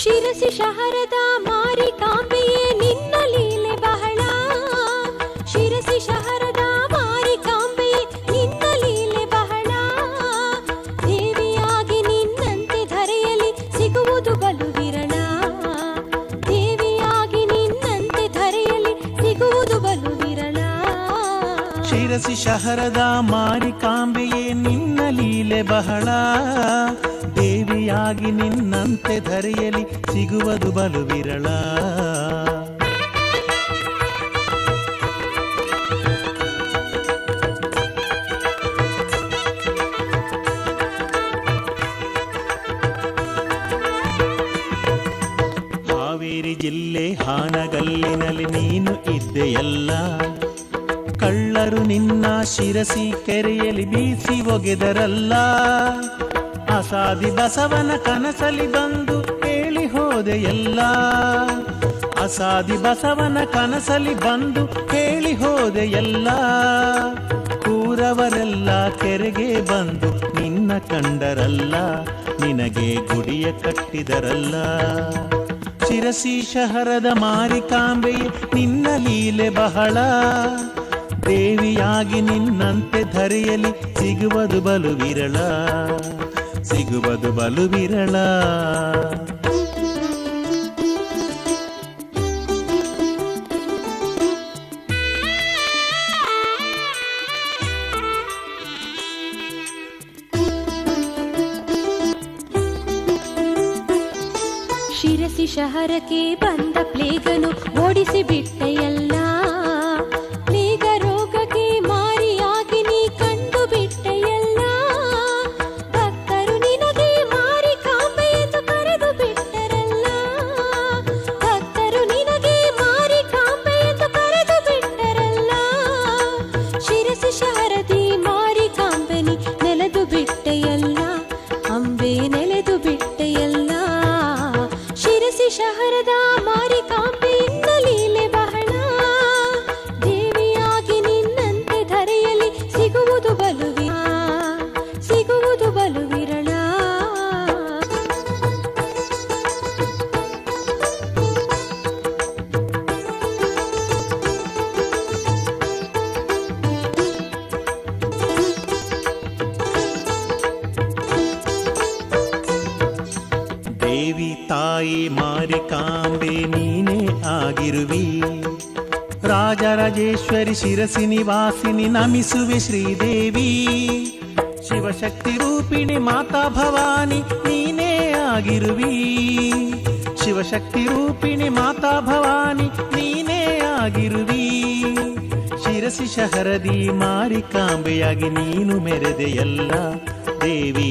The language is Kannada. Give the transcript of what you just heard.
ಶಿರಸಿ ಶಹರದ ಮಾರಿಕಾಂಬೆಯೇ ನಿನ್ನ ಲೀಲೆ ಬಹಳ. ಶಿರಸಿ ಶಹರದ ಮಾರಿಕಾಂಬೆಯೇ ನಿನ್ನ ಲೀಲೆ ಬಹಳ. ದೇವಿಯಾಗಿ ನಿನ್ನಂತೆ ಧರೆಯಲ್ಲಿ ಸಿಗುವುದು ಬಲು ವಿರಳ. ದೇವಿಯಾಗಿ ನಿನ್ನಂತೆ ಧರೆಯಲ್ಲಿ ಸಿಗುವುದು ಬಲು ವಿರಳ. ಶಿರಸಿ ಶಹರದ ಮಾರಿಕಾಂಬೆಯೇ ನಿನ್ನ ಲೀಲೆ ಬಹಳ. ದೇವಿಯಾಗಿ ನಿನ್ನಂತೆ ಧರೆಯಲಿ ಸಿಗುವುದು ಬಲು ವಿರಳ. ಹಾವೇರಿ ಜಿಲ್ಲೆ ಹಾನಗಲ್ಲಿನಲ್ಲಿ ನೀನು ಇದ್ದೆಯಲ್ಲ. ಕಳ್ಳರು ನಿನ್ನ ಶಿರಸಿ ಕೆರೆಯಲ್ಲಿ ಬೀಸಿ ಒಗೆದರಲ್ಲ. ಅಸಾದಿ ಬಸವನ ಕನಸಲಿ ಬಂದು ಹೇಳಿ ಹೋದೆಯಲ್ಲ. ಅಸಾದಿ ಬಸವನ ಕನಸಲಿ ಬಂದು ಹೇಳಿ ಹೋದೆಯಲ್ಲ. ಕೂರವರೆಲ್ಲ ಕೆರೆಗೆ ಬಂದು ನಿನ್ನ ಕಂಡರಲ್ಲ. ನಿನಗೆ ಗುಡಿಯ ಕಟ್ಟಿದರಲ್ಲ. ಶಿರಸಿ ಶಹರದ ಮಾರಿಕಾಂಬೆಯೇ ನಿನ್ನ ಲೀಲೆ ಬಹಳ. ದೇವಿಯಾಗಿ ನಿನ್ನಂತೆ ಧರೆಯಲಿ ಸಿಗುವುದು ಬಲು ವಿರಳ. ಸಿಗುವುದು ಬಲು ವಿರಳ. ಶಿರಸಿ ಶಹರಕ್ಕೆ ಬಂದ ಪ್ಲೇಗನು ಓಡಿಸಿ ಬಿಟ್ಟೆಯಲ್ಲ. ಪ್ಲೇಗ ರೋಗಕ್ಕೆ ಮಾರಿಯಾಗಿ ನೀ ಕಂಡು ಬಿಟ್ಟೆಯಲ್ಲ. ಭಕ್ತರು ನಿನಗೆ ಮಾರಿಕಾಂಬೆ ಎಂದು ಕರೆದು ಬಿಟ್ಟರಲ್ಲ. ಭಕ್ತರು ನಿನಗೆ ಮಾರಿಕಾಂಬೆ ಎಂದು ಕರೆದು ಬಿಟ್ಟರಲ್ಲ. ಶಿರಸಿ ಶಹರದಿ ಮಾರಿಕಾಂಬೆನಿ ನೆಲೆದು ಬಿಟ್ಟೆಯಲ್ಲ. ಅಂಬೆ ನೆಲೆದು ಬಿಟ್ಟೆಯಲ್ಲ. ಶಿರಸಿ ಶಹರದ ಮಾರಿಕಾಂಬೆ ನಿನ್ನ ಲೀಲೆ ಬಹಳ. ದೇವಿಯಾಗಿ ನಿನ್ನಂತೆ ಧರೆಯಲ್ಲಿ ಸಿಗುವುದು ಬಲು ಸಿಗುವುದು ಬಲು ವಿರಳ. ದೇವಿ ತಾಯಿ ಮಾರಿಕಾಂಬೆ ನೀನೇ ಆಗಿರುವಿ. ರಾಜರಾಜೇಶ್ವರಿ ಶಿರಸಿ ನಿವಾಸಿನಿ ನಮಿಸುವೆ ಶ್ರೀದೇವಿ. ಶಿವಶಕ್ತಿ ರೂಪಿಣಿ ಮಾತಾ ಭವಾನಿ ನೀನೇ ಆಗಿರುವಿ. ಶಿವಶಕ್ತಿ ರೂಪಿಣಿ ಮಾತಾ ಭವಾನಿ ನೀನೇ ಆಗಿರುವಿ. ಶಿರಸಿ ಶಹರದಿ ಮಾರಿಕಾಂಬೆಯಾಗಿ ನೀನು ಮೆರೆದೆಯಲ್ಲ ದೇವಿ.